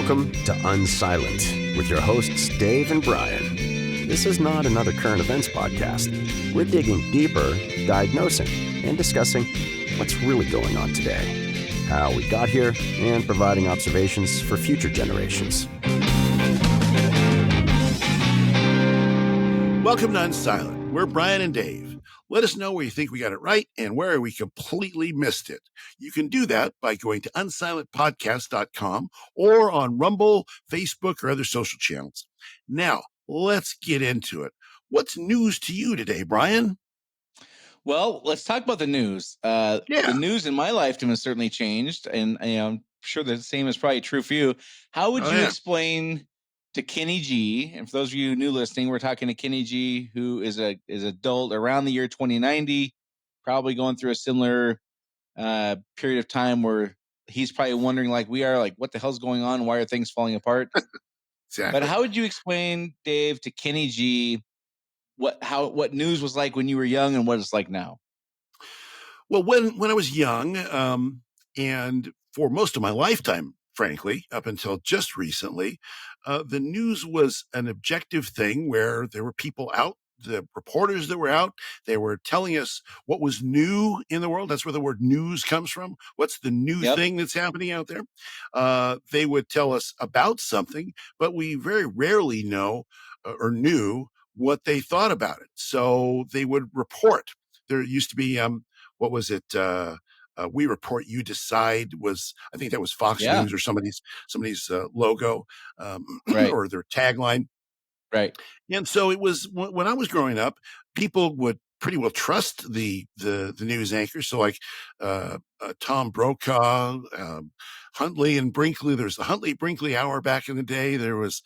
Welcome to Unsilent with your hosts Dave and Brian. This is not another current events podcast. We're digging deeper, diagnosing, and discussing what's really going on today, how we got here, and providing observations for future generations. Welcome to Unsilent. We're Brian and Dave. Let us know where you think we got it right and where we completely missed it. You can do that by going to unsilentpodcast.com or on Rumble, Facebook, or other social channels. Now, let's get into it. What's news to you today, Brian? Well, let's talk about the news. The news in my lifetime has certainly changed, and I'm sure the same is probably true for you. How would you explain to Kenny G? And for those of you new listening, we're talking to Kenny G, who is adult around the year 2090, probably going through a similar period of time where he's probably wondering, like we are, like what the hell's going on? Why are things falling apart? Exactly. But how would you explain, Dave, to Kenny G, what news was like when you were young and what it's like now? Well, when I was young, and for most of my lifetime, frankly, up until just recently, the news was an objective thing where there were people out, the reporters that were out, they were telling us what was new in the world. That's where the word news comes from. What's the new thing that's happening out there? They would tell us about something, but we very rarely know or knew what they thought about it. So they would report. There used to be, what was it? We report, you decide was, I think that was Fox News or somebody's logo, or their tagline. Right. And so it was when I was growing up, people would pretty well trust the news anchors. So like, Tom Brokaw, Huntley and Brinkley. There's the Huntley Brinkley hour back in the day. There was,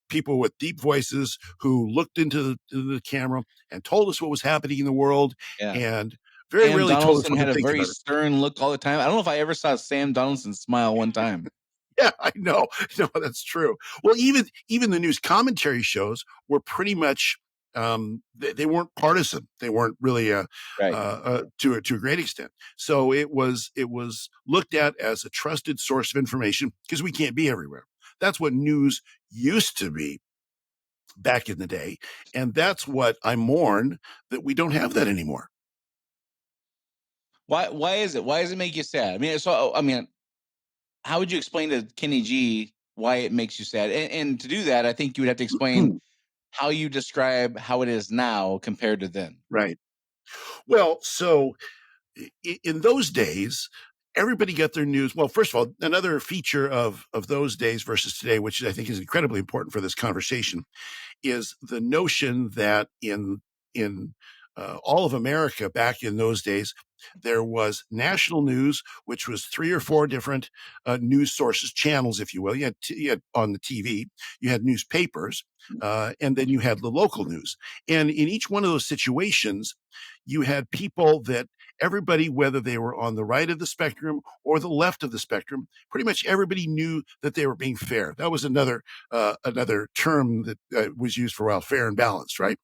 people with deep voices who looked into the camera and told us what was happening in the world. Yeah. And very Sam rarely told us Donaldson what had to a think very about it. stern look all the time. I don't know if I ever saw Sam Donaldson smile one time. Yeah, I know. No, that's true. Well, even the news commentary shows were pretty much, they weren't partisan. They weren't really, to a great extent. So it was looked at as a trusted source of information because we can't be everywhere. That's what news used to be back in the day. And that's what I mourn, that we don't have that anymore. Why is it? Why does it make you sad? How would you explain to Kenny G why it makes you sad? And to do that, I think you would have to explain how you describe how it is now compared to then. Right. Well, so in those days, everybody got their news. Well, first of all, another feature of those days versus today, which I think is incredibly important for this conversation, is the notion that in all of America back in those days, there was national news, which was 3 or 4 different news sources, channels, if you will. You had on the TV, you had newspapers, and then you had the local news. And in each one of those situations, you had people that everybody, whether they were on the right of the spectrum or the left of the spectrum, pretty much everybody knew that they were being fair. That was another term that was used for a while, fair and balanced, right?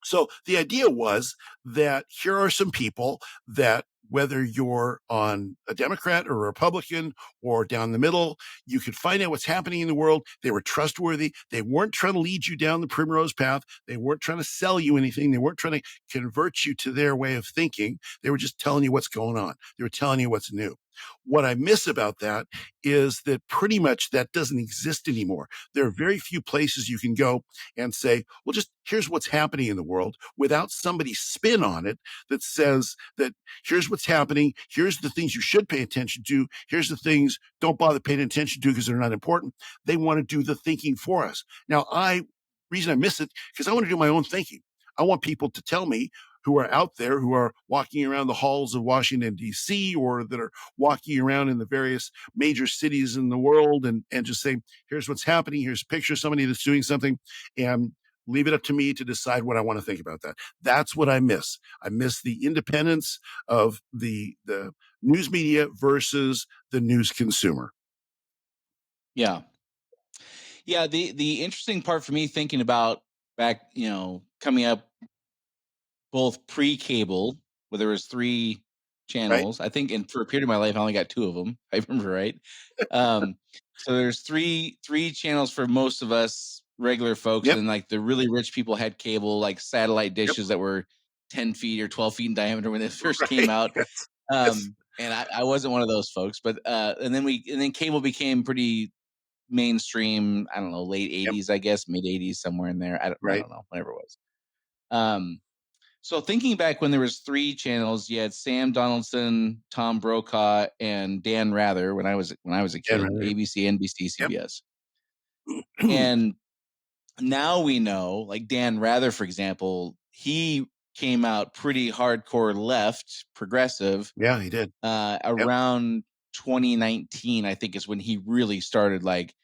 So the idea was that here are some people that, whether you're on a Democrat or a Republican or down the middle, you could find out what's happening in the world. They were trustworthy. They weren't trying to lead you down the primrose path. They weren't trying to sell you anything. They weren't trying to convert you to their way of thinking. They were just telling you what's going on. They were telling you what's new. What I miss about that is that pretty much that doesn't exist anymore. There are very few places you can go and say, well, just here's what's happening in the world without somebody's spin on it that says that here's what's happening. Here's the things you should pay attention to. Here's the things don't bother paying attention to because they're not important. They want to do the thinking for us. Now, reason I miss it, because I want to do my own thinking. I want people to tell me who are out there, who are walking around the halls of Washington, D.C., or that are walking around in the various major cities in the world and just say, here's what's happening. Here's a picture of somebody that's doing something, and leave it up to me to decide what I want to think about that. That's what I miss. I miss the independence of the news media versus the news consumer. Yeah. Yeah. The interesting part for me thinking about back, coming up both pre-cable, where there was 3 channels. I think for a period of my life, I only got 2 of them. I remember right. Um, so there's three channels for most of us regular folks, Yep. and like the really rich people had cable, like satellite Yep. dishes that were 10 feet or 12 feet in diameter when they first came Right. out. Yes. And I wasn't one of those folks, but and then cable became pretty mainstream. I don't know, late Yep. 80s, I guess, mid 80s, somewhere in there. I Right. don't know, whatever it was. So thinking back when there was 3 channels, you had Sam Donaldson, Tom Brokaw, and Dan Rather when I was a Yeah. kid, Right. ABC, NBC, Yep. CBS. And now we know, like Dan Rather, for example, he came out pretty hardcore left, progressive, Yeah, he did. Yep. around 2019, I think is when he really started. Like,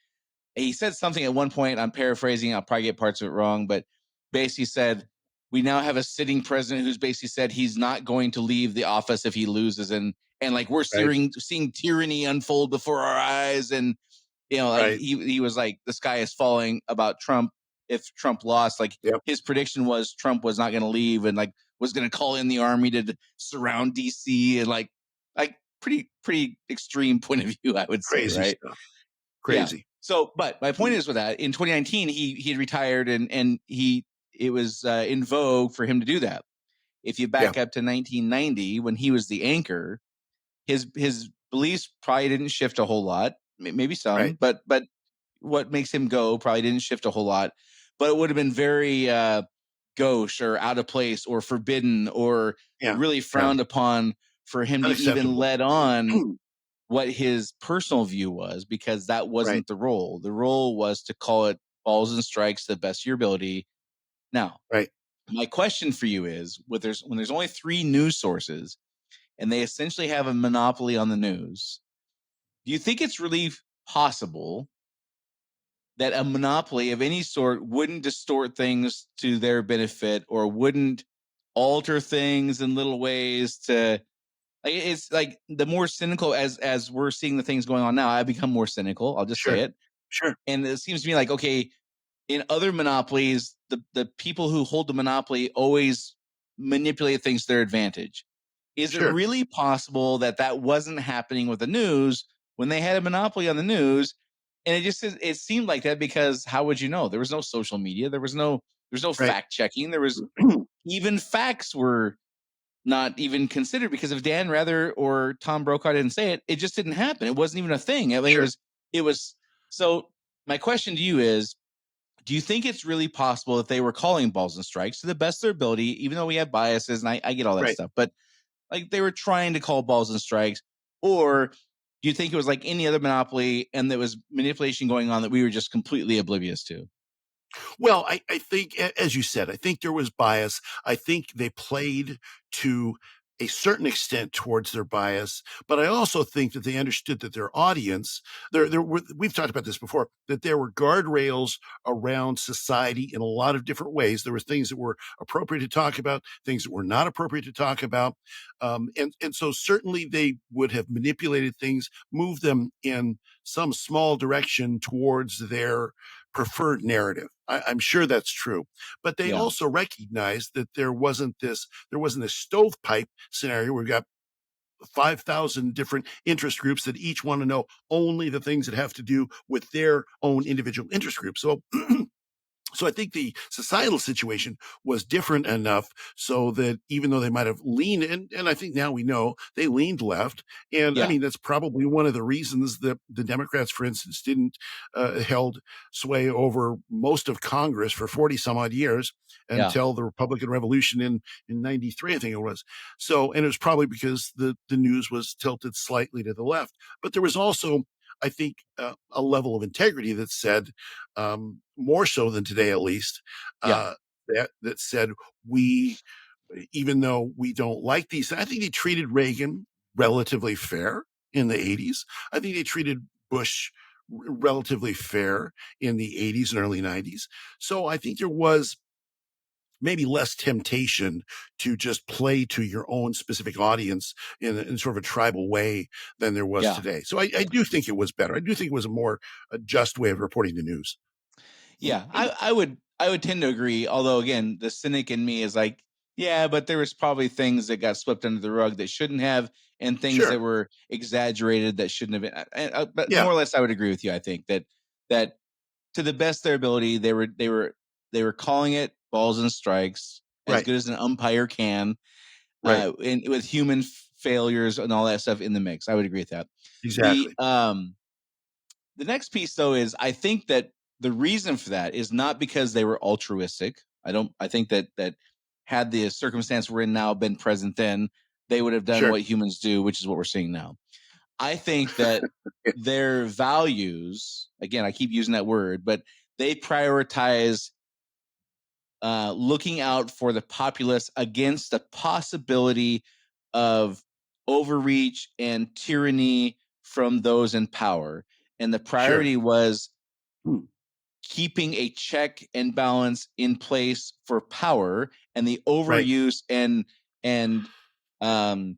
he said something at one point, I'm paraphrasing, I'll probably get parts of it wrong, but basically said, we now have a sitting president who's basically said he's not going to leave the office if he loses. And like, we're Right. seeing tyranny unfold before our eyes. And, like Right. he was like, the sky is falling about Trump. If Trump lost, like Yep. his prediction was Trump was not going to leave and like was going to call in the army to surround DC, and like pretty extreme point of view, I would say. Crazy Right. stuff. Yeah. Crazy. So, but my point is with that, in 2019, he had retired, and it was in vogue for him to do that. If you Yeah. back up to 1990, when he was the anchor, his beliefs probably didn't shift a whole lot, maybe some, Right. but what makes him go probably didn't shift a whole lot. But it would have been very gauche or out of place or forbidden or Yeah. really Yeah. frowned upon for him to even Unacceptable. let on what his personal view was, because that Right. wasn't the role. The role was to call it balls and strikes to the best of your ability. Now, Right. my question for you is, when there's only 3 news sources and they essentially have a monopoly on the news, do you think it's really possible that a monopoly of any sort wouldn't distort things to their benefit or wouldn't alter things in little ways to, like, it's like the more cynical as we're seeing the things going on now, I become more cynical. I'll just say Sure. it. Sure. And it seems to me like, okay, in other monopolies, the people who hold the monopoly always manipulate things to their advantage. Is it Sure. really possible that that wasn't happening with the news when they had a monopoly on the news? And it seemed like that, because how would you know? There was no social media. There's no Right. fact checking. There was even facts were not even considered, because if Dan Rather or Tom Brokaw didn't say it, it just didn't happen. It wasn't even a thing. I mean, Sure. it was. So my question to you is, do you think it's really possible that they were calling balls and strikes to the best of their ability, even though we have biases, and I get all that Right. stuff, but like they were trying to call balls and strikes? Or do you think it was like any other monopoly and there was manipulation going on that we were just completely oblivious to? Well, I think, as you said, I think there was bias. I think they played to a certain extent towards their bias, but I also think that they understood that their audience, we've talked about this before, that there were guardrails around society in a lot of different ways. There were things that were appropriate to talk about, things that were not appropriate to talk about. And so certainly they would have manipulated things, moved them in some small direction towards their preferred narrative. I'm sure that's true, but they Yeah. also recognized that there wasn't this stovepipe scenario where we've got 5,000 different interest groups that each want to know only the things that have to do with their own individual interest groups. So so I think the societal situation was different enough so that even though they might have leaned, and I think now we know they leaned left. And I Yeah. mean, that's probably one of the reasons that the Democrats, for instance, didn't held sway over most of Congress for 40 some odd years Yeah. until the Republican Revolution in 93, I think it was. So, and it was probably because the news was tilted slightly to the left. But there was also, I think, a level of integrity that said, more so than today, at least, Yeah. that said, we, even though we don't like these, I think they treated Reagan relatively fair in the 80s. I think they treated Bush relatively fair in the 80s and early 90s. So I think there was maybe less temptation to just play to your own specific audience in sort of a tribal way than there was Yeah. today. So I do think it was better. I do think it was a just way of reporting the news. Yeah. I would tend to agree. Although again, the cynic in me is like, Yeah, but there was probably things that got swept under the rug that shouldn't have, and things that were exaggerated that shouldn't have been. But more or less, I would agree with you. I think that to the best of their ability, they were calling it balls and strikes as good as an umpire can, and with human failures and all that stuff in the mix. I would agree with that. Exactly. The next piece, though, is I think that the reason for that is not because they were altruistic. I think that had the circumstance we're in now been present then, they would have done what humans do, which is what we're seeing now. I think that their values, again, I keep using that word, but they prioritize looking out for the populace against the possibility of overreach and tyranny from those in power. And the priority was keeping a check and balance in place for power, and the overuse and there's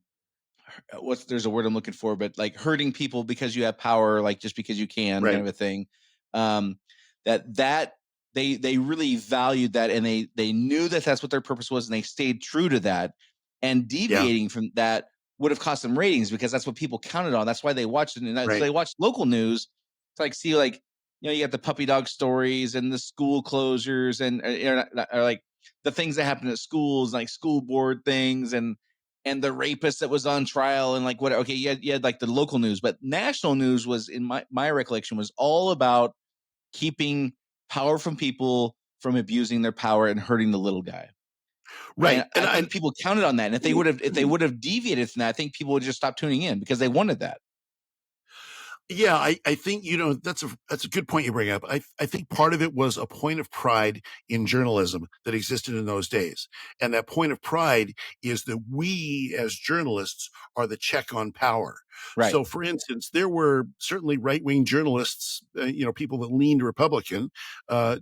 a word I'm looking for, but like hurting people because you have power, like just because you can, kind of a thing. That they really valued that, and they knew that that's what their purpose was, and they stayed true to that. And deviating from that would have cost them ratings, because that's what people counted on. That's why they watched it, and so they watched local news to like see, like, you got the puppy dog stories and the school closures and or like the things that happen at schools, like school board things and the rapist that was on trial and like what. Okay, you had like the local news, but national news was, in my recollection, was all about keeping power from people from abusing their power and hurting the little guy. And I think people counted on that. And if they would have deviated from that, I think people would just stop tuning in because they wanted that. Yeah, I think, that's a good point you bring up. I think part of it was a point of pride in journalism that existed in those days. And that point of pride is that we as journalists are the check on power. Right. So, for instance, there were certainly right-wing journalists, people that leaned Republican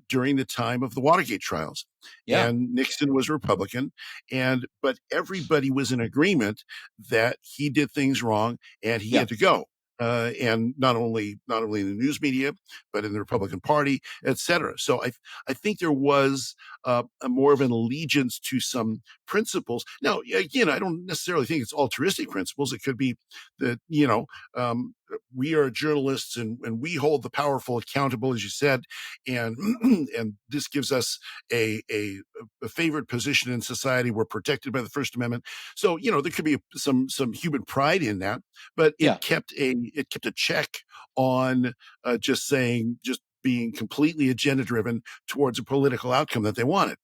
during the time of the Watergate trials. Yeah. And Nixon was Republican, but everybody was in agreement that he did things wrong and he had to go. And not only in the news media, but in the Republican Party, et cetera. So I think there was a more of an allegiance to some principles. Now, again, I don't necessarily think it's altruistic principles. It could be that, we are journalists and we hold the powerful accountable, as you said, and and this gives us a favored position in society. We're protected by the First Amendment. So, there could be some human pride in that, but it kept a check on just being completely agenda driven towards a political outcome that they wanted.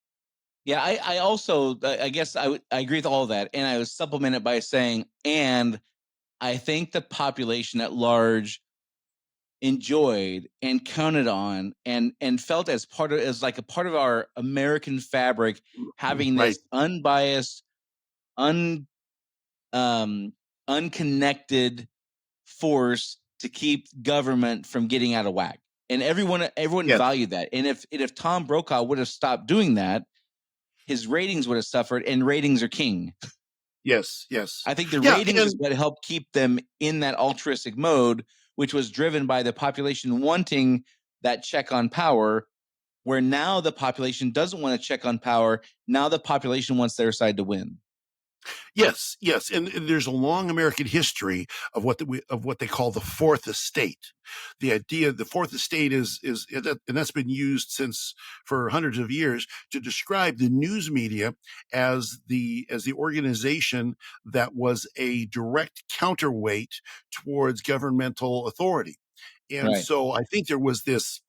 Yeah, I also, I guess I agree with all of that, and I would supplement it by saying, and I think the population at large enjoyed and counted on and felt as like a part of our American fabric, having this unbiased, unconnected force to keep government from getting out of whack. And everyone valued that. And if Tom Brokaw would have stopped doing that, his ratings would have suffered, and ratings are king. Yes. I think the ratings is what helped keep them in that altruistic mode, which was driven by the population wanting that check on power, where now the population doesn't want to check on power. Now the population wants their side to win. Yes, and there's a long American history of what they call the Fourth Estate. The idea the Fourth Estate is and that's been used for hundreds of years to describe the news media as the organization that was a direct counterweight towards governmental authority. And so I think there was this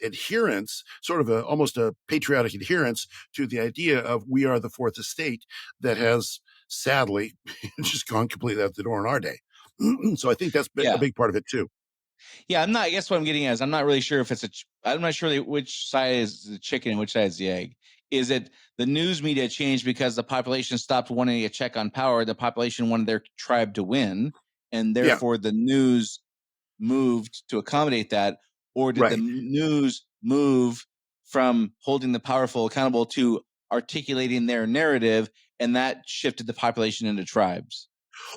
adherence, sort of almost a patriotic adherence to the idea of we are the Fourth Estate, that has sadly just gone completely out the door in our day. So I think that's a big part of it too. Yeah, I guess what I'm getting at is I'm not really sure if I'm not sure which side is the chicken and which side is the egg. Is it the news media changed because the population stopped wanting a check on power? The population wanted their tribe to win, and therefore the news moved to accommodate that? Or did the news move from holding the powerful accountable to articulating their narrative, and that shifted the population into tribes?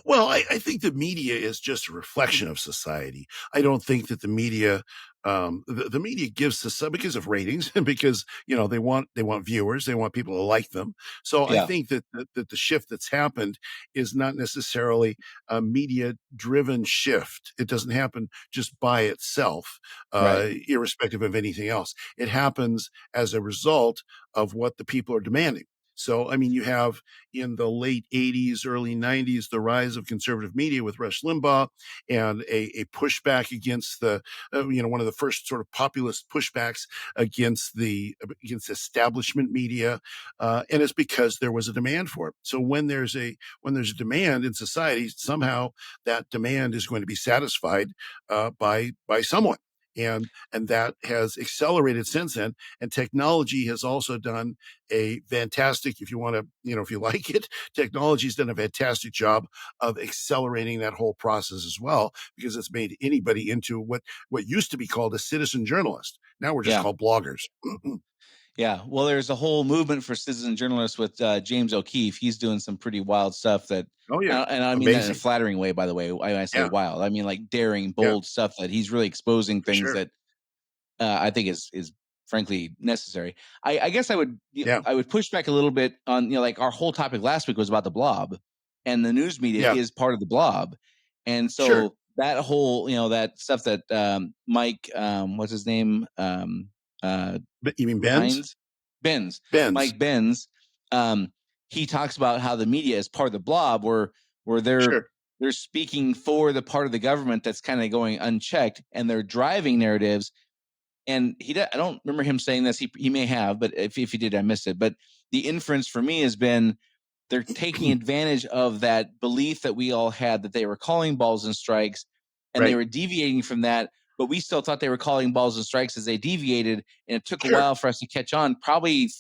Well, I think the media is just a reflection of society. I don't think that the media the media gives us because of ratings and because they want viewers, they want people to like them. So I Yeah. think that the shift that's happened is not necessarily a media driven shift. It doesn't happen just by itself, Right. irrespective of anything else. It happens as a result of what the people are demanding. So, I mean, you have in the late 80s, early 90s, the rise of conservative media with Rush Limbaugh and a pushback against one of the first sort of populist pushbacks against establishment media, and it's because there was a demand for it. So when there's a demand in society, somehow that demand is going to be satisfied by someone. And that has accelerated since then. And technology has also done a fantastic, if you want to, if you like it, technology's done a fantastic job of accelerating that whole process as well, because it's made anybody into what used to be called a citizen journalist. Now we're just Yeah. called bloggers. Yeah. Well, there's a whole movement for citizen journalists with James O'Keefe. He's doing some pretty wild stuff that, Oh yeah, and I mean that in a amazing. flattering way, by the way. When I say Yeah, wild, I mean like daring, yeah, bold stuff that he's really exposing for things sure. that I think is frankly necessary. I guess Yeah, I would push back a little bit on like our whole topic last week was about the blob, and the news media yeah, is part of the blob, and sure. so that whole that stuff that Mike what's his name But you mean Ben's? Hines Benz Ben's, Mike Benz he talks about how the media is part of the blob where sure. they're speaking for the part of the government that's kind of going unchecked and they're driving narratives and I don't remember him saying this. He may have, but if he did, I missed it. But the inference for me has been they're taking advantage of that belief that we all had that they were calling balls and strikes, and they Right. were deviating from that. But we still thought they were calling balls and strikes as they deviated, and it took a Sure. while for us to catch on. Probably,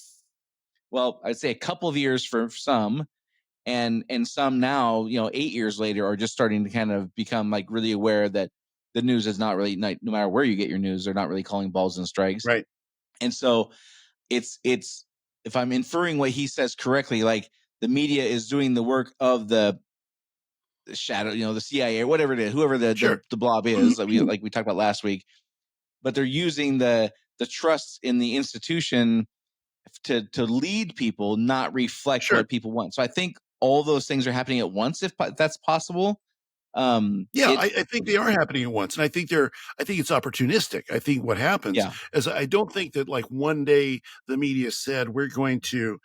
well, I'd say a couple of years for some, and some now, 8 years later, are just starting to kind of become like really aware that the news is not really no matter where you get your news, they're not really calling balls and strikes. Right. And so it's if I'm inferring what he says correctly, like the media is doing the work of the shadow, the CIA or whatever it is, whoever Sure. the blob is that we talked about last week, but they're using the trust in the institution to lead people, not reflect Sure. what people want. So I think all those things are happening at once, if that's possible. Yeah, It I think they are happening at once, and I think it's opportunistic. I think what happens Yeah, is I don't think that like one day the media said we're going to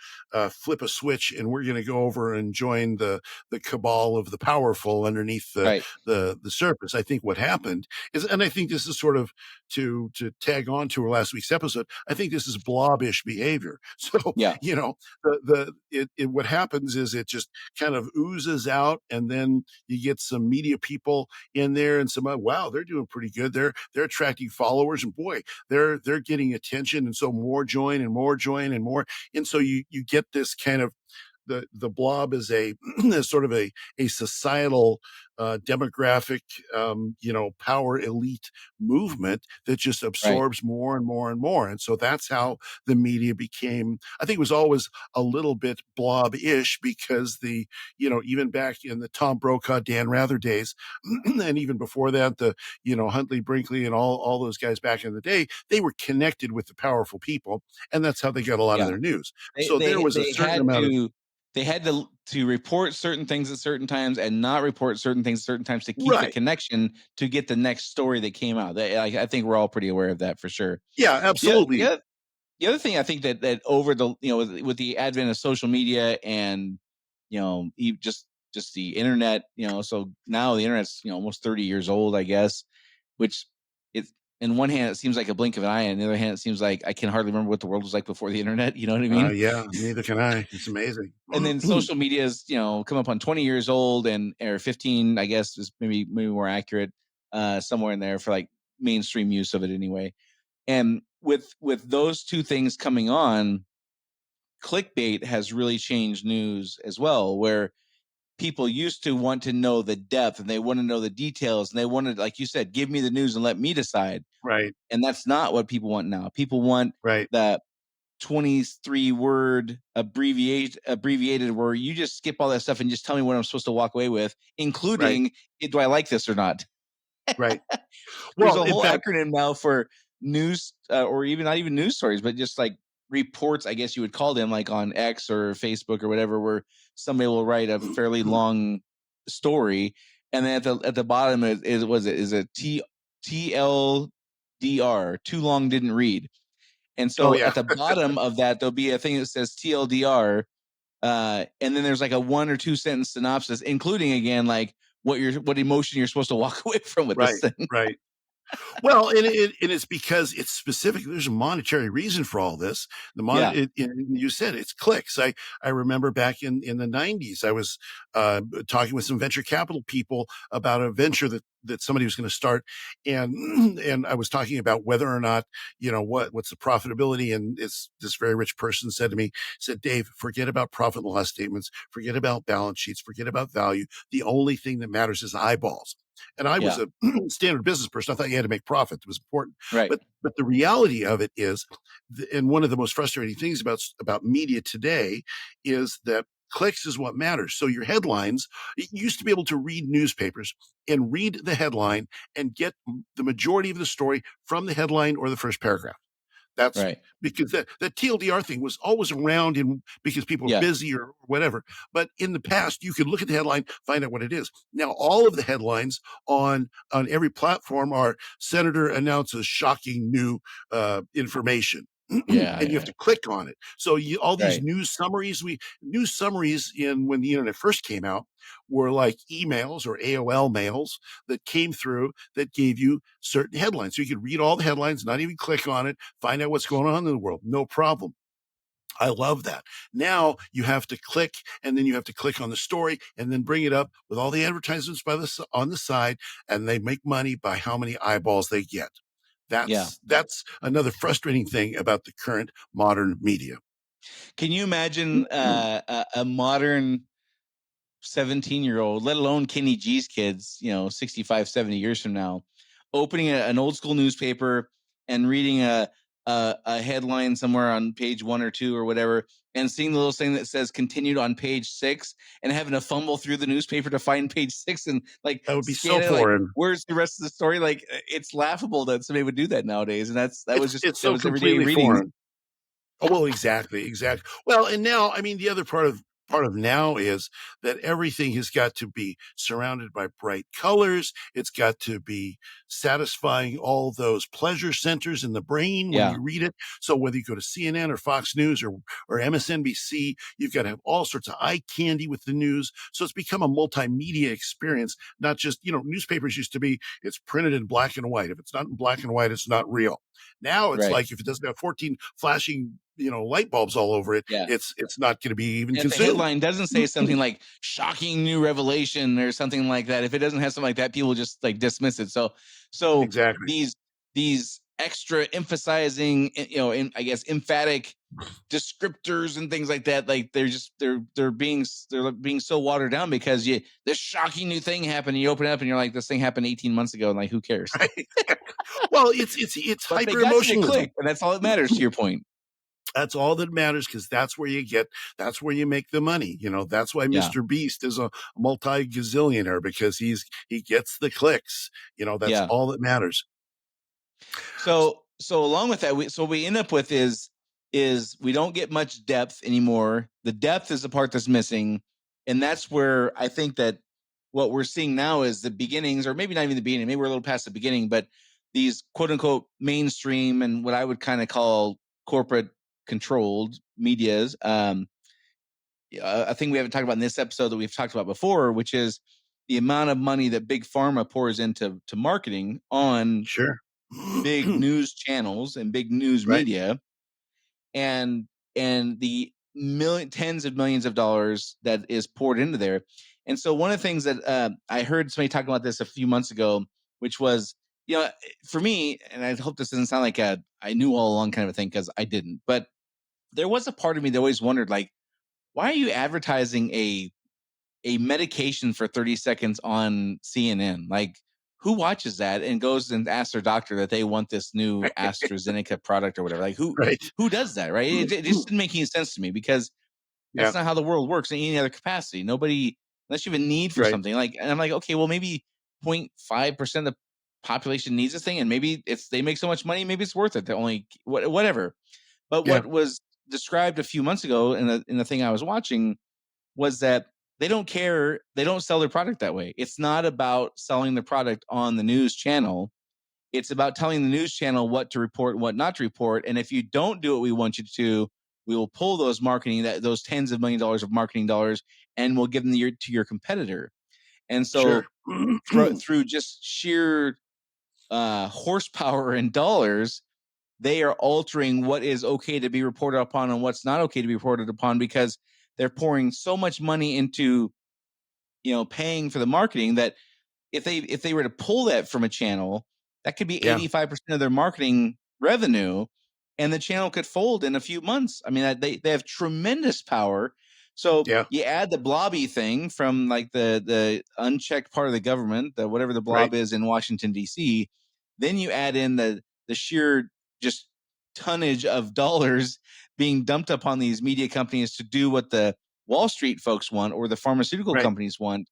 flip a switch and we're going to go over and join the cabal of the powerful underneath right, the surface. I think what happened is, and I think this is sort of to tag on to our last week's episode. I think this is blobbish behavior. So yeah, what happens is it just kind of oozes out, and then you get some media people in there and some wow, they're doing pretty good. They're attracting followers, and boy, they're getting attention, and so more join and more join and more, and so you get this kind of the blob is a is sort of a societal demographic power elite movement that just right, absorbs more and more and more. And so that's how the media became, I think it was always a little bit blob-ish, because even back in the Tom Brokaw, Dan Rather days, and even before that, the Huntley Brinkley and all those guys back in the day, they were connected with the powerful people, and that's how they got a lot of yeah. their news. They So there they was a they certain had amount of to they had to report certain things at certain times and not report certain things at certain times to keep the right. connection to get the next story that came out. I think we're all pretty aware of that for sure. Yeah, Yeah, absolutely. yeah. The other thing I think that over the with the advent of social media and just the internet, so now the internet's almost 30 years old, I guess, which it in one hand it seems like a blink of an eye, and on the other hand it seems like I can hardly remember what the world was like before the internet. You know what I mean? Yeah, neither can I. It's amazing. And then social media is come up on 20 years old and or 15, I guess is maybe more accurate, somewhere in there for like mainstream use of it anyway. And with those two things coming on, clickbait has really changed news as well, where people used to want to know the depth and they want to know the details and they wanted, like you said, give me the news and let me decide. Right, And that's not what people want now. People want right, that 23-word abbreviated where you just skip all that stuff and just tell me what I'm supposed to walk away with, right. including do I like this or not? Right. There's Well, a in whole fact, acronym now for news, or even not even news stories, but just like reports, I guess you would call them, like on X or Facebook or whatever, where somebody will write a fairly long story, and then at the bottom is a TLDR, too long didn't read. And oh so yeah, at the bottom of that, there'll be a thing that says TLDR, and then there's like a 1 or 2 sentence synopsis, including again like what emotion you're supposed to walk away from with this right, thing. right. Well, and it's because it's specific. There's a monetary reason for all this. Yeah, You said it's clicks. I remember back in the '90s, I was talking with some venture capital people about a venture that somebody was going to start, and and I was talking about whether or not what's the profitability. And it's this very rich person said to me, said, Dave, forget about profit and loss statements, forget about balance sheets, forget about value. The only thing that matters is eyeballs. And I was yeah, a standard business person. I thought you had to make profit. It was important. right, But the reality of it is, and one of the most frustrating things about media today is that clicks is what matters. So your headlines, you used to be able to read newspapers and read the headline and get the majority of the story from the headline or the first paragraph. That's right, because that TLDR thing was always around because people were yeah, busy or whatever. But in the past, you could look at the headline, find out what it is. Now, all of the headlines on every platform are Senator announces shocking new information. yeah, And you have yeah, to click on it. So all these right, news summaries in when the internet first came out were like emails or AOL mails that came through that gave you certain headlines. So you could read all the headlines, not even click on it, find out what's going on in the world. No problem. I love that. Now you have to click, and then you have to click on the story and then bring it up with all the advertisements on the side, and they make money by how many eyeballs they get. yeah. That's another frustrating thing about the current modern media. Can you imagine a modern 17-year-old, let alone Kenny G's kids, 65, 70 years from now, opening an old school newspaper and reading a headline somewhere on page 1 or 2 or whatever, and seeing the little thing that says continued on page 6, and having to fumble through the newspaper to find page 6 and like That would be so scan it, like foreign. where's the rest of the story? Like it's laughable that somebody would do that nowadays, and It's that so was everyday completely reading. foreign. Oh, well, exactly, exactly. Well, and now, I mean, the other part of now is that everything has got to be surrounded by bright colors. It's got to be satisfying all those pleasure centers in the brain when Yeah, you read it. So whether you go to CNN or Fox News or MSNBC, you've got to have all sorts of eye candy with the news. So it's become a multimedia experience, not just, newspapers used to be, it's printed in black and white. If it's not in black and white, it's not real. Now it's right. like if it doesn't have 14 flashing, light bulbs all over it, Yeah. it's not going to be even And if the consumed. headline doesn't say something like shocking new revelation or something like that, if it doesn't have something like that, people just like dismiss it. So Exactly. these extra emphasizing, I guess emphatic descriptors and things like that, like they're being so watered down because this shocking new thing happened. And you open it up and you're like, this thing happened 18 months ago, and like, who cares? Right. Well, it's But they hyper got you to emotionalism. click, and that's all that matters. To your point, That's all that matters because that's where you make the money. That's why yeah, Mr. Beast is a multi gazillionaire because he gets the clicks. That's yeah. all that matters. So along with that, what we end up with is we don't get much depth anymore. The depth is the part that's missing, and that's where I think that what we're seeing now is the beginnings, or maybe not even the beginning. Maybe we're a little past the beginning, but these quote unquote mainstream and what I would kind of call corporate controlled medias. I think we haven't talked about in this episode that we've talked about before, which is the amount of money that big pharma pours into marketing on Sure. big news channels and big news Right. media, and the tens of millions of dollars that is poured into there. And so one of the things that I heard somebody talking about this a few months ago, which was, for me, and I hope this doesn't sound like I knew all along kind of a thing, because I didn't, but there was a part of me that always wondered, like, why are you advertising a medication for 30 seconds on CNN? Like, who watches that and goes and asks their doctor that they want this new AstraZeneca product or whatever? Like, Right. who does that, right? It just didn't make any sense to me, because Yeah. that's not how the world works in any other capacity. Nobody, unless you have a need for Right. something, like, and I'm like, okay, well, maybe 0.5% of population needs this thing, and maybe they make so much money, maybe it's worth it. They only whatever. But Yeah. what was described a few months ago in the thing I was watching was that they don't care. They don't sell their product that way. It's not about selling the product on the news channel. It's about telling the news channel what to report, what not to report. And if you don't do what we want you to, we will pull those those tens of $millions of marketing dollars, and we'll give them to your competitor. And Sure. so through just sheer horsepower and dollars, they are altering what is okay to be reported upon and what's not okay to be reported upon, because they're pouring so much money into, paying for the marketing, that if they were to pull that from a channel, that could be 85% of their marketing revenue, and the channel could fold in a few months. I mean, they have tremendous power. So you add the blobby thing from like the unchecked part of the government, whatever the blob is in Washington, D.C., then you add in the sheer just tonnage of dollars being dumped upon these media companies to do what the Wall Street folks want or the pharmaceutical companies want.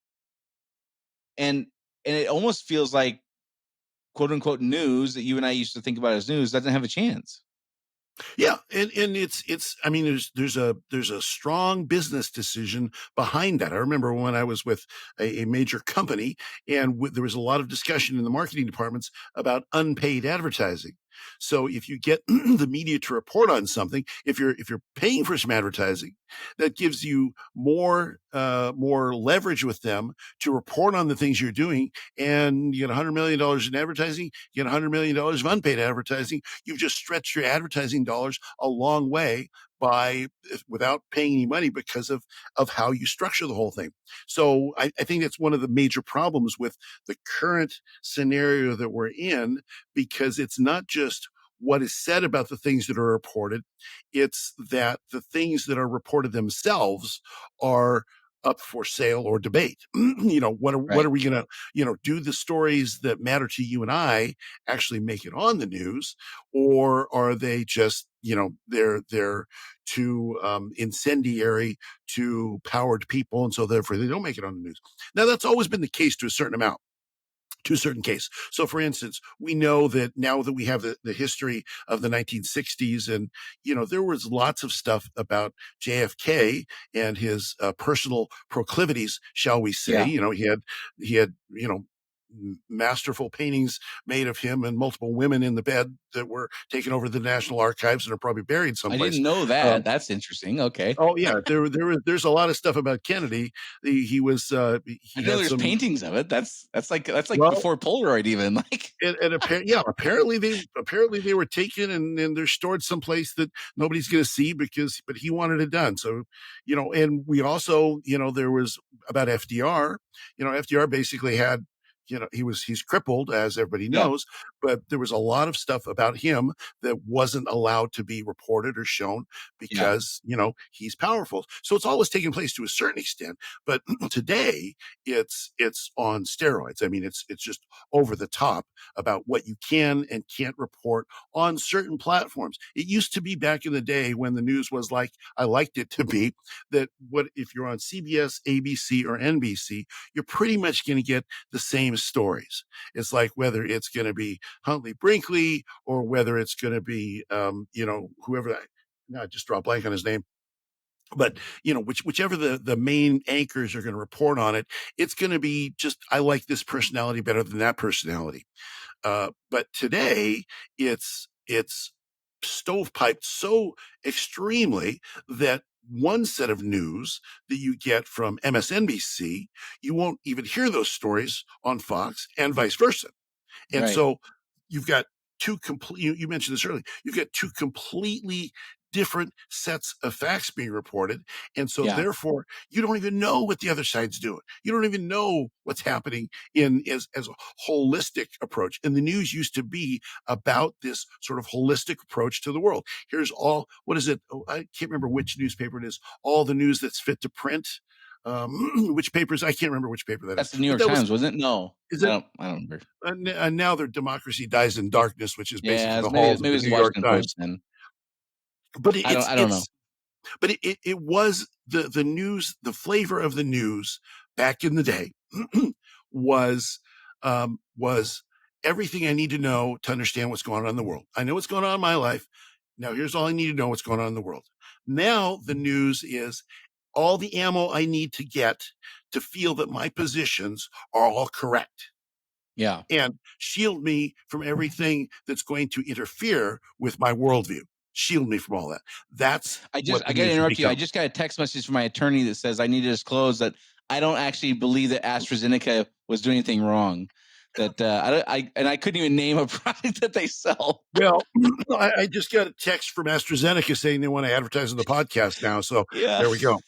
And it almost feels like, quote unquote, news that you and I used to think about as news doesn't have a chance. Yeah, and it's I mean there's a strong business decision behind that. I remember when I was with a major company, and there was a lot of discussion in the marketing departments about unpaid advertising. So if you get the media to report on something, if you're paying for some advertising, that gives you more leverage with them to report on the things you're doing, and you get $100 million in advertising, you get $100 million of unpaid advertising. You've just stretched your advertising dollars a long way without paying any money because of how you structure the whole thing. So I think that's one of the major problems with the current scenario that we're in, because it's not just what is said about the things that are reported, it's that the things that are reported themselves are up for sale or debate. What are we going to, do the stories that matter to you and I actually make it on the news, or are they just, they're too incendiary, too powered people, and so therefore they don't make it on the news. Now, that's always been the case to a certain amount. To a certain case. So, for instance, we know that now that we have the history of the 1960s, and, there was lots of stuff about JFK and his personal proclivities, shall we say. He had, masterful paintings made of him and multiple women in the bed that were taken over the National Archives and are probably buried I someplace. didn't know that. That's interesting. Okay. Oh yeah, there's a lot of stuff about Kennedy. He was I know had there's some. paintings of it. That's like Well, before Polaroid even. Like, and apparently they were taken and they're stored someplace that nobody's going to see, but he wanted it done. So, and we also, there was about FDR. FDR basically had, he's crippled, as everybody knows, but there was a lot of stuff about him that wasn't allowed to be reported or shown because, he's powerful. So it's always taking place to a certain extent, but today it's on steroids. I mean, it's just over the top about what you can and can't report on certain platforms. It used to be back in the day when the news was like I liked it to be, that what if you're on CBS, ABC, or NBC, you're pretty much going to get the same stories. It's like whether it's going to be Huntley Brinkley or whether it's going to be whoever. Now I just draw a blank on his name. But whichever the main anchors are going to report on it, it's going to be just, I like this personality better than that personality. But today it's stovepiped so extremely that one set of news that you get from MSNBC, you won't even hear those stories on Fox, and vice versa. And so you've got you mentioned this earlier, you've got two completely different sets of facts being reported. And so therefore you don't even know what the other side's doing. You don't even know what's happening as a holistic approach. And the news used to be about this sort of holistic approach to the world. Here's what is it? Oh, I can't remember which newspaper it is. All the news that's fit to print. Which papers? I can't remember which paper that is. That's the New York Times, wasn't it? No, is it? I don't remember. And now their democracy dies in darkness, which is basically the maybe halls of the it's New the York Washington Times. Post then. But I don't know. But it was the news, the flavor of the news back in the day was everything I need to know to understand what's going on in the world. I know what's going on in my life. Now, here's all I need to know what's going on in the world. Now, the news is all the ammo I need to get to feel that my positions are all correct. Yeah. And shield me from everything that's going to interfere with my worldview. Shield me from all that. That's I got to interrupt you. I just got a text message from my attorney that says I need to disclose that I don't actually believe that AstraZeneca was doing anything wrong. That I couldn't even name a product that they sell. Well, I just got a text from AstraZeneca saying they want to advertise on the podcast now. So there we go.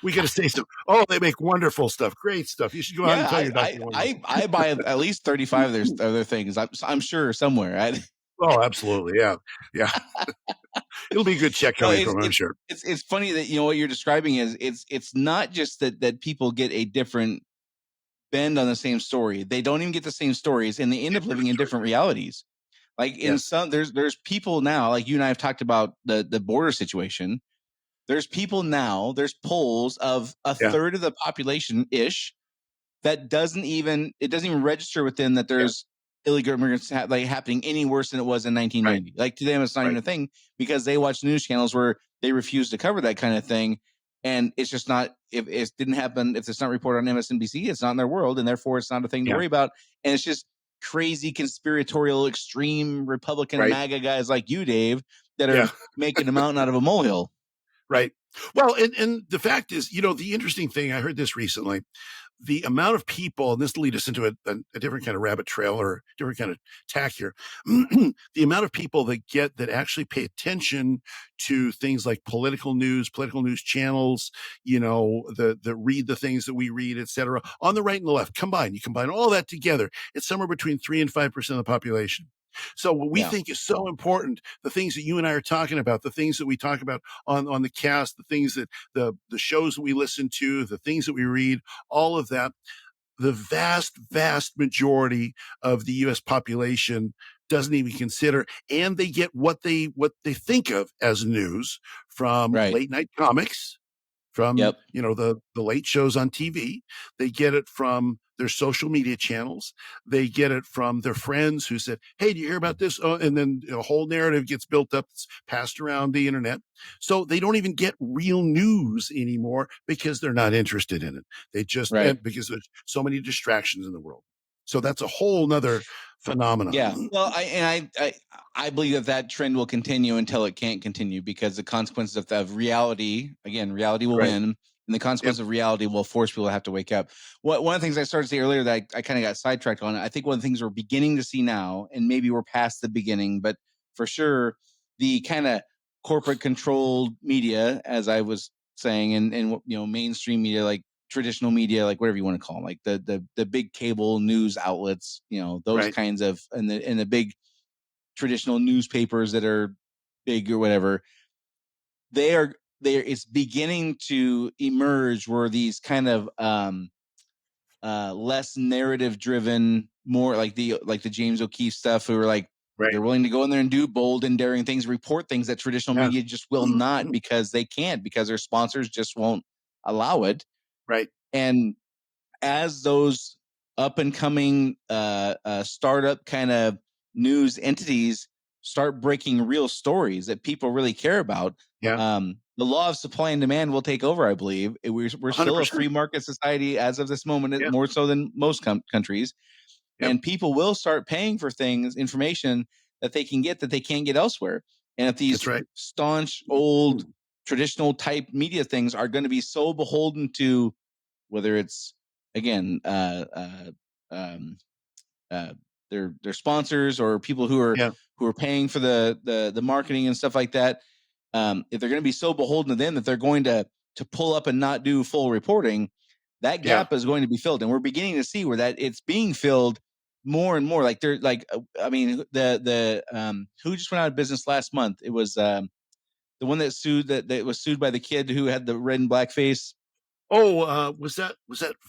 We got to say so. Oh, they make wonderful stuff. Great stuff. You should go out and tell your doctor. I buy at least 35 of their other things. I'm sure somewhere. Oh, absolutely. Yeah. Yeah. It'll be a good check coming from, I'm sure. It's funny that, what you're describing is it's not just that people get a different bend on the same story. They don't even get the same stories, and they end up living in different realities. Like in some, there's people now, like you and I have talked about the border situation. There's people now, there's polls of a third of the population ish that doesn't even register with them that there's illegal immigrants happening any worse than it was in 1990. Like to them, it's not even a thing because they watch news channels where they refuse to cover that kind of thing. And it's just not, if it didn't happen, if it's not reported on MSNBC, it's not in their world. And therefore it's not a thing to worry about. And it's just crazy conspiratorial, extreme Republican MAGA guys like you, Dave, that are making a mountain out of a molehill. Right. Well, and the fact is, the interesting thing, I heard this recently, the amount of people, and this will lead us into a different kind of rabbit trail or different kind of tack here. The amount of people that actually pay attention to things like political news channels, that read the things that we read, et cetera, on the right and the left, you combine all that together. It's somewhere between 3 and 5% of the population. So what we think is so important, the things that you and I are talking about, the things that we talk about on the cast, the things that the shows that we listen to, the things that we read, all of that, the vast, vast majority of the U.S. population doesn't even consider, and they get what they think of as news from late night comics, from the late shows on TV. They get it from their social media channels. They get it from their friends who said, "Hey, do you hear about this?" Oh, and then a whole narrative gets built up, that's passed around the internet. So they don't even get real news anymore because they're not interested in it. They just because there's so many distractions in the world. So that's a whole nother phenomenon. Yeah. Well, I believe that trend will continue until it can't continue because the consequences of reality, again, reality will win, and the consequence of reality will force people to have to wake up. One of the things I started to say earlier that I kind of got sidetracked on, I think one of the things we're beginning to see now, and maybe we're past the beginning, but for sure, the kind of corporate controlled media, as I was saying, and mainstream media, like traditional media, like whatever you want to call them, like the big cable news outlets, those kinds of, and the big traditional newspapers that are big or whatever, it's beginning to emerge where these kind of less narrative driven, more like the James O'Keefe stuff, who are like they're willing to go in there and do bold and daring things, report things that traditional media just will not, because they can't, because their sponsors just won't allow it. And as those up and coming startup kind of news entities start breaking real stories that people really care about, the law of supply and demand will take over, I believe. We're still a free market society as of this moment, more so than most countries. And people will start paying for things, information that they can get that they can't get elsewhere. And if these staunch, old, traditional type media things are going to be so beholden to, whether it's, again, their sponsors or people who are paying for the marketing and stuff like that, if they're going to be so beholden to them that they're going to pull up and not do full reporting, that gap is going to be filled. And we're beginning to see where that it's being filled more and more. Like who just went out of business last month? It was the one that was sued by the kid who had the red and black face. Oh, was that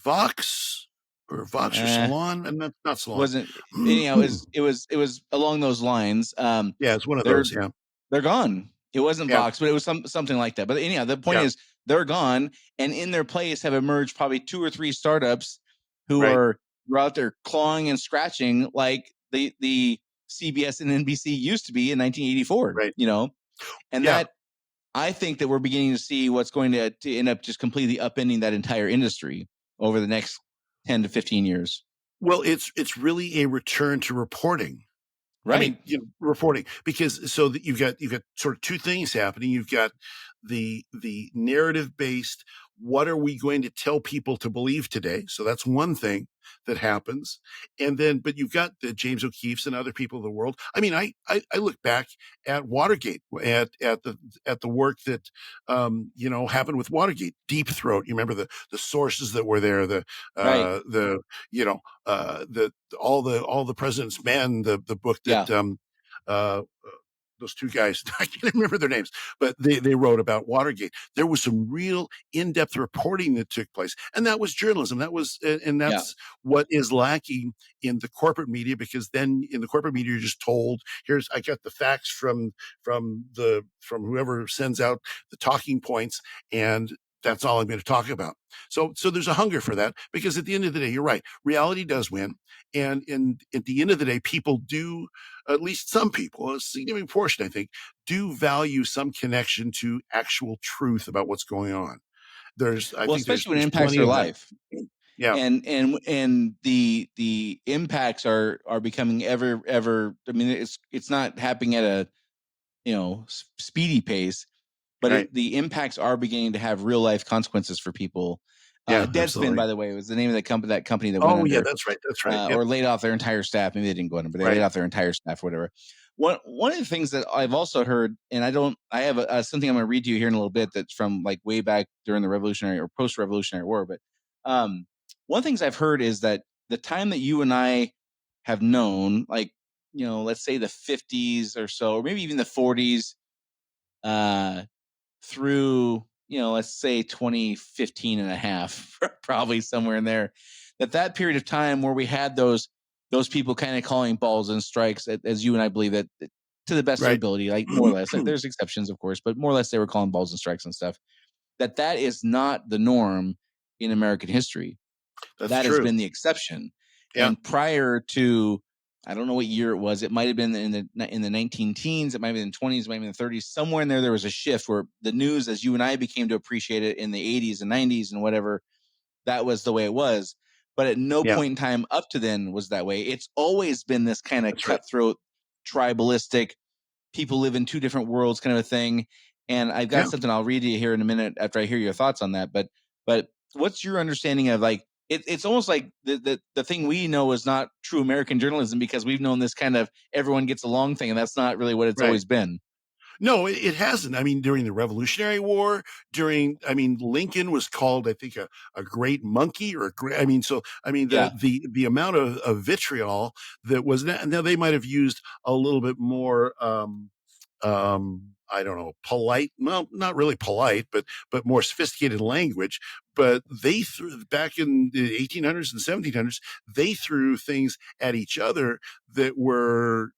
Vox or Vox or Salon? And not Salon. Wasn't anyhow. It was along those lines. It's one of those. Yeah, they're gone. It wasn't Vox, but it was something like that. But anyhow, the point is they're gone, and in their place have emerged probably 2 or 3 startups who are out there clawing and scratching like the CBS and NBC used to be in 1984. Right. And that I think that we're beginning to see what's going to end up just completely upending that entire industry over the next 10 to 15 years. Well, it's really a return to reporting. Right. I mean, reporting, because you've got sort of two things happening. You've got the narrative based, what are we going to tell people to believe today? So that's one thing that happens. And then, but you've got the James O'Keefe's and other people of the world. I mean, I look back at Watergate, at the work that, happened with Watergate, Deep Throat. You remember the sources that were there, all the President's Men, the book that, those two guys, I can't remember their names, but they wrote about Watergate. There was some real in-depth reporting that took place, and that was journalism. That's what is lacking in the corporate media, because then in the corporate media, you're just told, I got the facts from whoever sends out the talking points, and that's all I'm going to talk about. So there's a hunger for that, because at the end of the day, you're right, reality does win. And at the end of the day, people do, at least some people, a significant portion, I think, do value some connection to actual truth about what's going on. Especially when it impacts their life. Yeah. And the impacts are becoming ever, I mean, it's not happening at a, speedy pace, but the impacts are beginning to have real life consequences for people. Deadspin, absolutely. By the way, was the name of that company that went under. Oh, yeah, that's right. Or laid off their entire staff. Maybe they didn't go under, but they laid off their entire staff or whatever. One of the things that I've also heard, and I have something I'm going to read to you here in a little bit that's from like way back during the Revolutionary or post-Revolutionary War. But one of the things I've heard is that the time that you and I have known, like, let's say the 50s or so, or maybe even the 40s, through, let's say 2015 and a half, probably somewhere in there, that period of time where we had those people kind of calling balls and strikes, as you and I believe, that to the best of ability, like more or less. There's exceptions, of course, but more or less they were calling balls and strikes and stuff. That is not the norm in American history. That has been the exception. Yeah. And prior to, I don't know what year it was, it might have been in the 19 teens, it might have been in the 20s, it might have been in the 30s, somewhere in there was a shift where the news, as you and I became to appreciate it in the 80s and 90s and whatever, that was the way it was. But at no point in time up to then was that way. It's always been this kind of cutthroat, tribalistic, people live in two different worlds kind of a thing. And I've got something I'll read to you here in a minute after I hear your thoughts on that. But what's your understanding of, like, it's almost like the thing we know is not true American journalism, because we've known this kind of everyone gets along thing, and that's not really what it's always been. No, it hasn't. I mean, during the Revolutionary War, Lincoln was called, I think, a great monkey, or the amount of vitriol that was, now they might have used a little bit more, I don't know, polite, well, not really polite, but more sophisticated language. But they threw, back in the 1800s and 1700s, they threw things at each other that were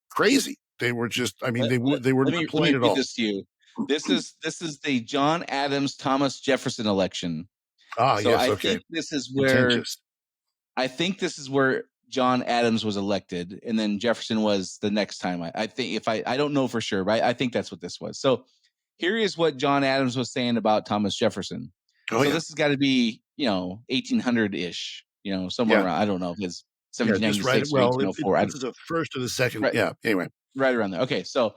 crazy. They were just, they were not polite at all. This to you. This is the John Adams Thomas Jefferson election. So yes, I think this is where John Adams was elected, and then Jefferson was the next time. I think, I don't know for sure, but I think that's what this was. So here is what John Adams was saying about Thomas Jefferson. This has got to be 1800-ish, somewhere around. I don't know if it's 1796 or 1804. This is the first or the second. Anyway. Right around there. Okay, so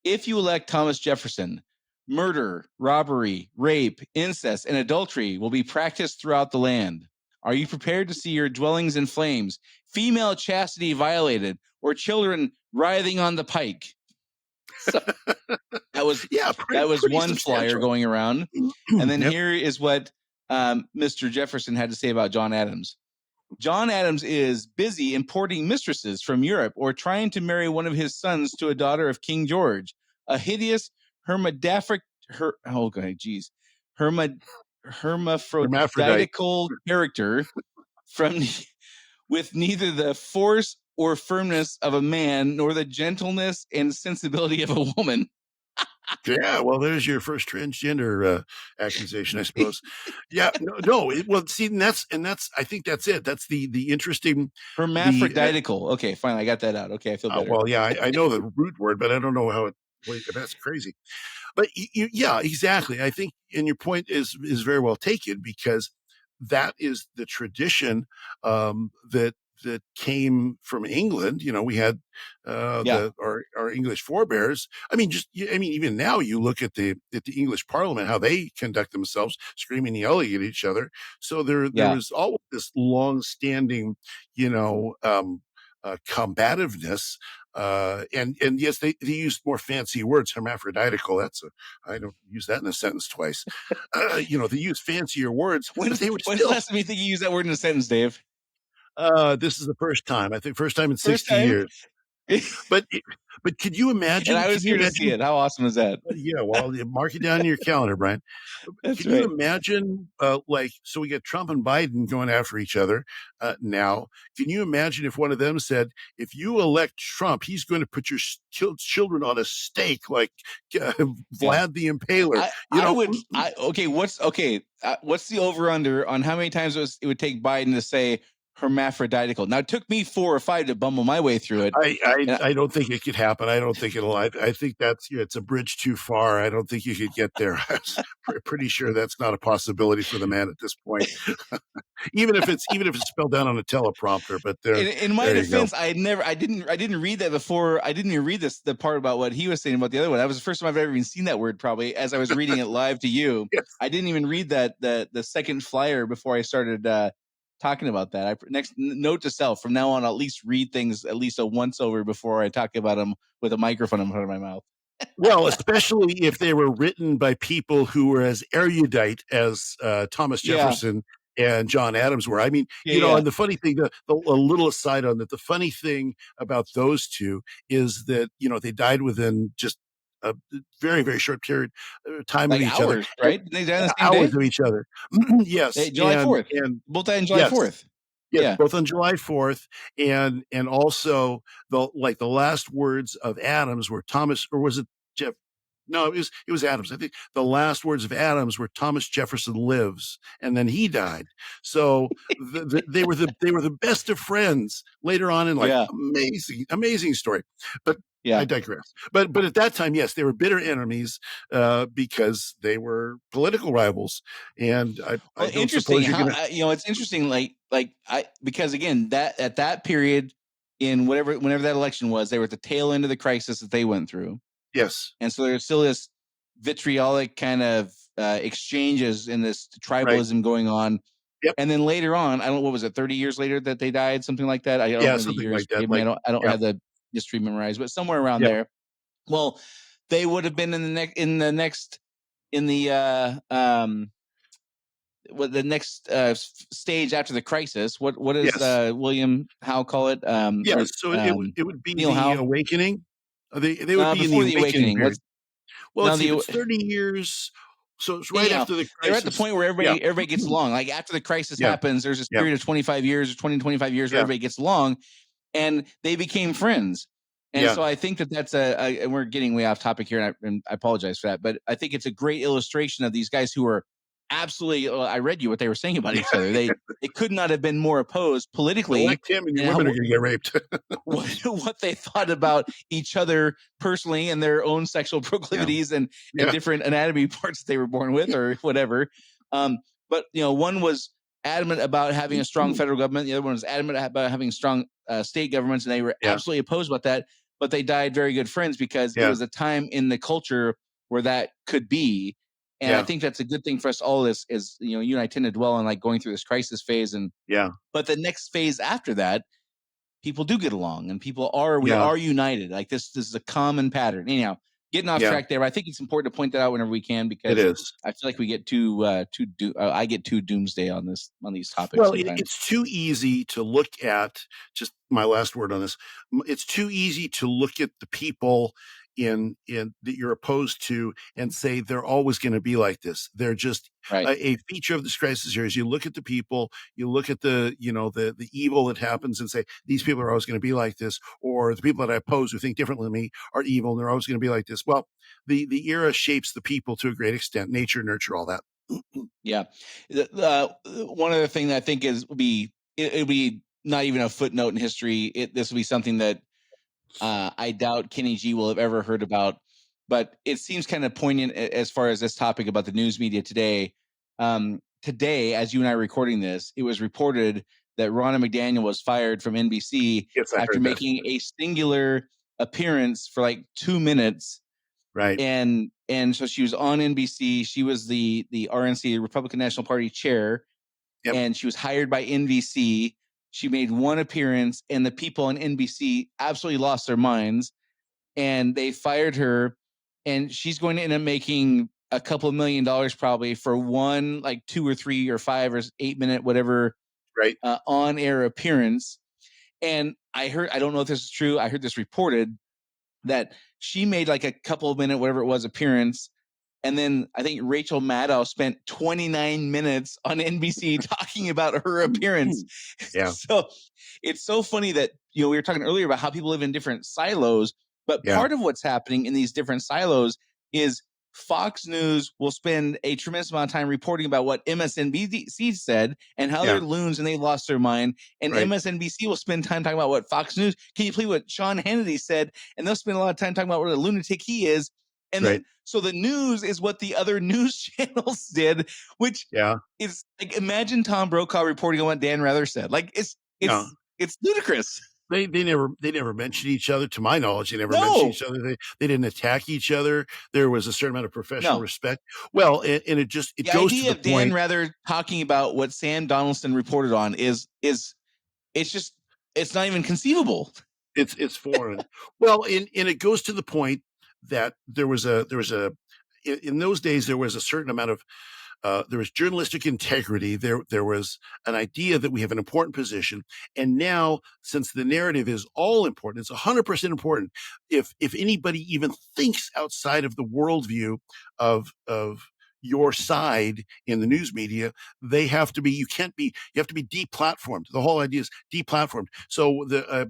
if you elect Thomas Jefferson, murder, robbery, rape, incest, and adultery will be practiced throughout the land. Are you prepared to see your dwellings in flames, female chastity violated, or children writhing on the pike? So, that was one flyer going around. And then here is what Mr. Jefferson had to say about John Adams. John Adams is busy importing mistresses from Europe, or trying to marry one of his sons to a daughter of King George, a hideous hermaphroditic character with neither the force or firmness of a man nor the gentleness and sensibility of a woman. Yeah, well, there's your first transgender accusation, I suppose. Yeah, no. Well, see, and that's I think that's it. That's the interesting the Hermaphroditical. Okay, fine. I got that out. Okay, I feel better. well, yeah, I know the root word, but I don't know how it. Wait, that's crazy. But yeah, exactly. I think, and your point is very well taken, because that is the tradition that came from England. We had Yeah, our English forebears. I mean, even now you look at the English Parliament, how they conduct themselves, screaming, yelling at each other. So there yeah. was always this long-standing, you know, combativeness. And yes, they used more fancy words, hermaphroditical. I don't use that in a sentence twice. They use fancier words, but they were When's the still. last time you think you used that word in a sentence, Dave? This is the first time. I think first time in First 60 time? years. But could you And imagine? I Can was you here to see imagine? it. How awesome is that? Yeah, well, you mark it down in your calendar, Brian. That's Can you right. imagine, so we get Trump and Biden going after each other now. Can you imagine if one of them said, if you elect Trump, he's going to put your children on a stake like Yeah. Vlad the Impaler? I would. What's the over under on how many times it would take Biden to say hermaphroditical? Now it took me 4 or 5 to bumble my way through it. I don't think it could happen. I don't think it'll. I think it's a bridge too far. I don't think you could get there. I'm pretty sure that's not a possibility for the man at this point. even if it's spelled down on a teleprompter. But In my there you go. defense, I didn't read that before. I didn't even read the part about what he was saying about the other one. That was the first time I've ever even seen that word, probably, as I was reading it live to you. Yes. I didn't even read the second flyer before I started talking about that. Next note to self: from now on, I'll at least read things at least a once over before I talk about them with a microphone in front of my mouth. Well, especially if they were written by people who were as erudite as Thomas Yeah, Jefferson and John Adams were. I mean, yeah. and the funny thing, a little aside on that, the funny thing about those two is that, they died within just a very, very short period time of Like each other, hours, and right? They died on the same hours day. of each other. Yes. July 4th. And Both died on July yes. 4th. Yes, Yeah. both on July 4th, and also the last words of Adams were Thomas, or was it Jeff? No, it was Adams. I think the last words of Adams were Thomas Jefferson lives, and then he died. So they were the best of friends later on in life. Yeah. Amazing story. But I Yeah. digress. But at that time, yes, they were bitter enemies because they were political rivals, and I Well, don't interesting suppose you're how going to. it's interesting. Because again, that at that period in whenever that election was, they were at the tail end of the crisis that they went through, Yes. and so there's still this vitriolic kind of exchanges and this Right. tribalism going on. Yep. And then later on, I don't know, what was it, 30 years later that they died, something like that. I don't Yeah, know the something years. like that. Forgive me, I don't Yeah, have the history memorized, but somewhere around yeah, there. Well, they would have been in the next in the the next stage after the crisis. What does yes, William Howe call it? yeah. So it would be Neil the Howe. awakening. They would be in the Before the awakening awakening. period. What's Well, now let's see if the it's 30 years. So it's right anyhow? after the They're at the crisis. point where Yeah, everybody gets along. Like after the crisis yeah, happens, there's this yeah, period of 25 years or 20 25 years where yeah, everybody gets along, and they became friends. And yeah. so I think that's and we're getting way off topic here, and I apologize for that, but I think it's a great illustration of these guys who are absolutely. I read you what they were saying about each other. They could not have been more opposed politically, Elect him, and your and women are going to get raped. what they thought about each other personally and their own sexual Yeah, proclivities and yeah, different anatomy parts that they were born with or whatever. But one was adamant about having a strong federal government. The other one was adamant about having strong state governments, and they were yeah, absolutely opposed about that. But they died very good friends because it yeah, was a time in the culture where that could be. And I yeah, think that's a good thing for us all. Is you and I tend to dwell on like going through this crisis phase, yeah, but the next phase after that, people do get along and we yeah, are united. Like this is a common pattern. Anyhow, getting off yeah. track there, but I think it's important to point that out whenever we can It because is. I feel like we get I get too doomsday on these topics Well, sometimes. it's too easy to look at, just my last word on this. It's too easy to look at the people that you're opposed to and say they're always going to be like this. They're just a feature of this crisis here is you look at the people, you look at the evil that happens and say these people are always going to be like this, or the people that I oppose who think differently than me are evil and they're always going to be like this. Well, the era shapes the people to a great extent. Nature, nurture, all that. Yeah. One other thing that I think it'll be not even a footnote in history. This will be something that I doubt Kenny G will have ever heard about, but it seems kind of poignant as far as this topic about the news media today. Today, as you and I are recording this, it was reported that Ronna McDaniel was fired from NBC after making a singular appearance for like 2 minutes. Right. And so she was on NBC. She was the RNC, Republican National Party chair, and she was hired by NBC. She made one appearance, and the people on NBC absolutely lost their minds, and they fired her. And she's going to end up making a couple of $1 million probably for one, like 2 or 3 or 5 or 8 minute, whatever, on air appearance. And I don't know if this is true. I heard this reported that she made like a couple of minute, whatever it was, appearance. And then I think Rachel Maddow spent 29 minutes on NBC talking about her appearance. Yeah. So it's so funny that, we were talking earlier about how people live in different silos, but part of what's happening in these different silos is Fox News will spend a tremendous amount of time reporting about what MSNBC said and how they're loons and they lost their mind. And MSNBC will spend time talking about what Fox News, can you believe what Sean Hannity said? And they'll spend a lot of time talking about what a lunatic he is. And then, so the news is what the other news channels did, which is like, imagine Tom Brokaw reporting on what Dan Rather said. Like it's ludicrous. They never mentioned each other, to my knowledge. They never mentioned each other. They didn't attack each other. There was a certain amount of professional respect. Well, and it goes to the idea of Dan Rather talking about what Sam Donaldson reported on is it's not even conceivable. It's foreign. Well, and it goes to the point that there was in those days there was a certain amount of there was journalistic integrity. There was an idea that we have an important position. And now, since the narrative is all important, it's 100% important. If anybody even thinks outside of the worldview of your side in the news media, you have to be deplatformed. The whole idea is deplatformed. So a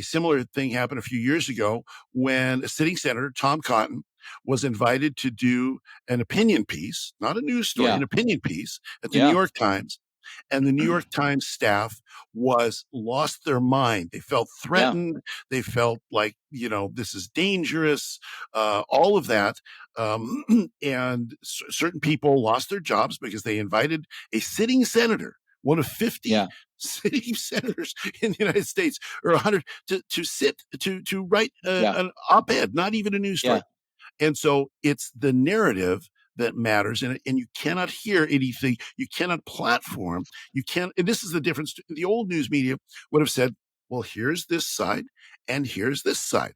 similar thing happened a few years ago when a sitting senator, Tom Cotton, was invited to do an opinion piece, not a news story, an opinion piece at the New York Times. And the New York Times staff lost their mind. They felt threatened. They felt like, this is dangerous, all of that. And certain people lost their jobs because they invited a sitting senator, one of 50 sitting senators in the United States, or 100 to write an op-ed, not even a news story. And so it's the narrative that matters, and you cannot hear anything. You cannot platform. You can't. And this is the difference. The old news media would have said, "Well, here's this side, and here's this side."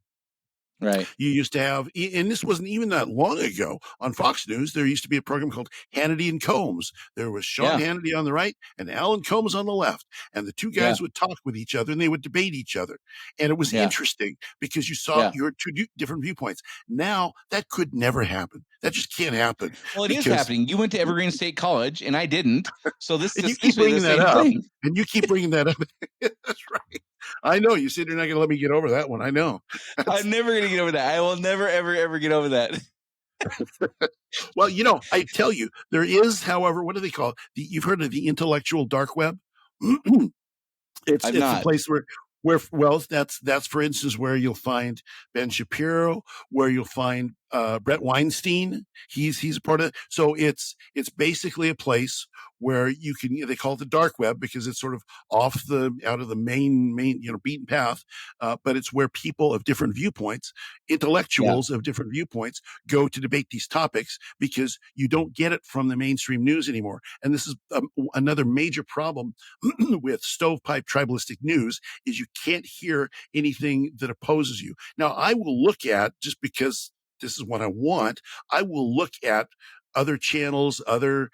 Right. You used to have, and this wasn't even that long ago, on Fox News, there used to be a program called Hannity and Combs. There was Sean Hannity on the right and Alan Combs on the left. And the two guys would talk with each other and they would debate each other. And it was interesting because you saw your two different viewpoints. Now, that could never happen. That just can't happen. Well, it is happening. You went to Evergreen State College and I didn't. So this is you keep bringing that up. And you keep bringing that up. That's right. I know. You said you're not going to let me get over that one. I know. I'm never going to get over that. I will never, ever, ever get over that. Well, I tell you, there is, however, what do they call it? You've heard of the intellectual dark web? It's a place where that's for instance where you'll find Ben Shapiro, where you'll find Brett Weinstein. He's a part of it. So it's basically a place where you can, they call it the dark web because it's sort of out of the main beaten path, but it's where people of different viewpoints, intellectuals of different viewpoints, go to debate these topics because you don't get it from the mainstream news anymore. And this is another major problem with stovepipe tribalistic news, is you can't hear anything that opposes you. Now, I will look at, just because this is what I want, I will look at other channels, other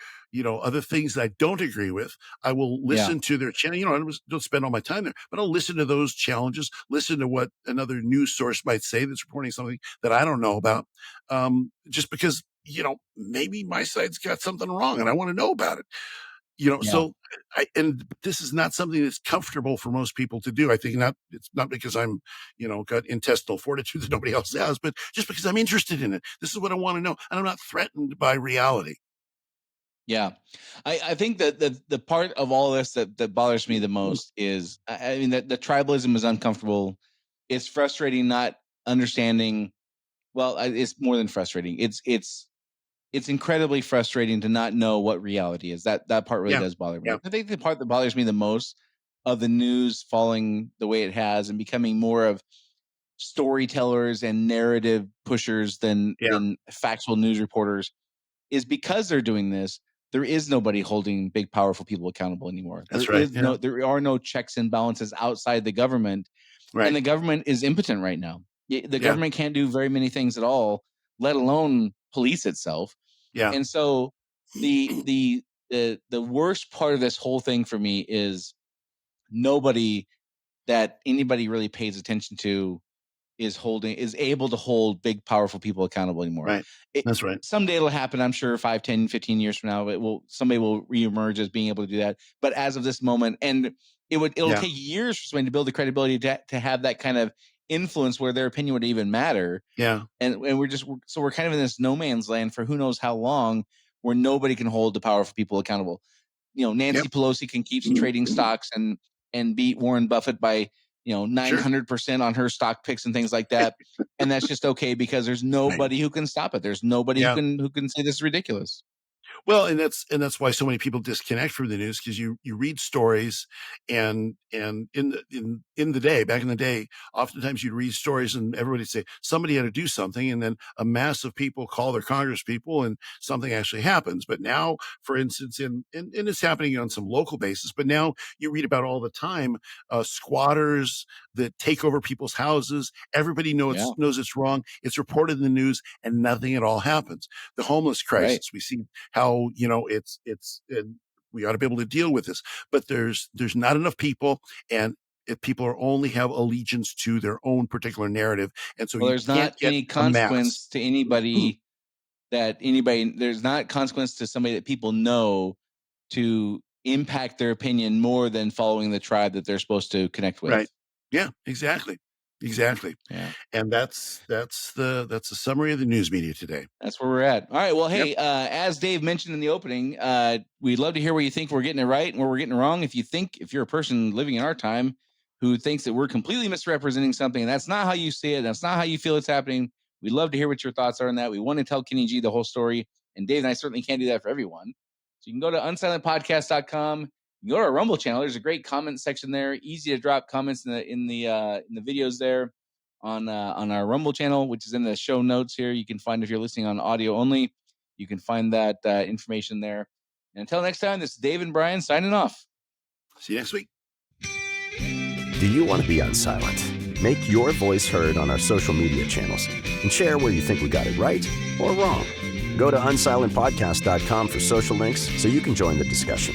other things that I don't agree with. I will listen to their channel. I don't spend all my time there, but I'll listen to those challenges, listen to what another news source might say that's reporting something that I don't know about, just because, maybe my side's got something wrong and I want to know about it. So and this is not something that's comfortable for most people to do. I think it's not because I'm, got intestinal fortitude that nobody else has, but just because I'm interested in it. This is what I want to know. And I'm not threatened by reality. Yeah. I think that the part of all this that bothers me the most is, I mean, that the tribalism is uncomfortable. It's frustrating not understanding. Well, it's more than frustrating. It's incredibly frustrating to not know what reality is. That part really does bother me. Yeah. I think the part that bothers me the most of the news falling the way it has and becoming more of storytellers and narrative pushers than factual news reporters is because they're doing this. There is nobody holding big, powerful people accountable anymore. That's right. There are no checks and balances outside the government, and the government is impotent right now. The government can't do very many things at all, let alone police itself. Yeah. And so the worst part of this whole thing for me is nobody that anybody really pays attention to is able to hold big, powerful people accountable anymore. Right. That's right. Someday it'll happen, I'm sure, 5, 10, 15 years from now, somebody will reemerge as being able to do that. But as of this moment, and it'll take years for somebody to build the credibility to have that kind of influence where their opinion would even matter. Yeah. And we're kind of in this no man's land for who knows how long, where nobody can hold the powerful people accountable. Nancy Pelosi can keep trading stocks and beat Warren Buffett by 900% on her stock picks and things like that. And that's just okay because there's nobody who can stop it. There's nobody who can say this is ridiculous. Well, and that's why so many people disconnect from the news, because you read stories and in the day, back in the day, oftentimes you'd read stories and everybody'd say somebody had to do something, and then a mass of people call their Congress people and something actually happens. But now, for instance, and it's happening on some local basis, but now you read about all the time, squatters that take over people's houses. Everybody knows it's wrong. It's reported in the news and nothing at all happens. The homeless crisis, we see how, we ought to be able to deal with this, but there's not enough people, and if people only have allegiance to their own particular narrative, and so there's not any consequence to anybody there's not consequence to somebody that people know to impact their opinion more than following the tribe that they're supposed to connect with. Right. Yeah, exactly. Yeah. And that's the summary of the news media today. That's where we're at. All right. Well, hey, as Dave mentioned in the opening, we'd love to hear where you think we're getting it right and where we're getting it wrong. If you're a person living in our time who thinks that we're completely misrepresenting something, and that's not how you see it, that's not how you feel it's happening, we'd love to hear what your thoughts are on that. We want to tell Kenny G the whole story, and Dave and I certainly can't do that for everyone. So you can go to unsilentpodcast.com. You can go to our Rumble channel. There's a great comment section there. Easy to drop comments in the videos there on our Rumble channel, which is in the show notes here. You can find, if you're listening on audio only, you can find that information there. And until next time, this is Dave and Brian signing off. See you next week. Do you want to be unsilent? Make your voice heard on our social media channels and share where you think we got it right or wrong. Go to unsilentpodcast.com for social links so you can join the discussion.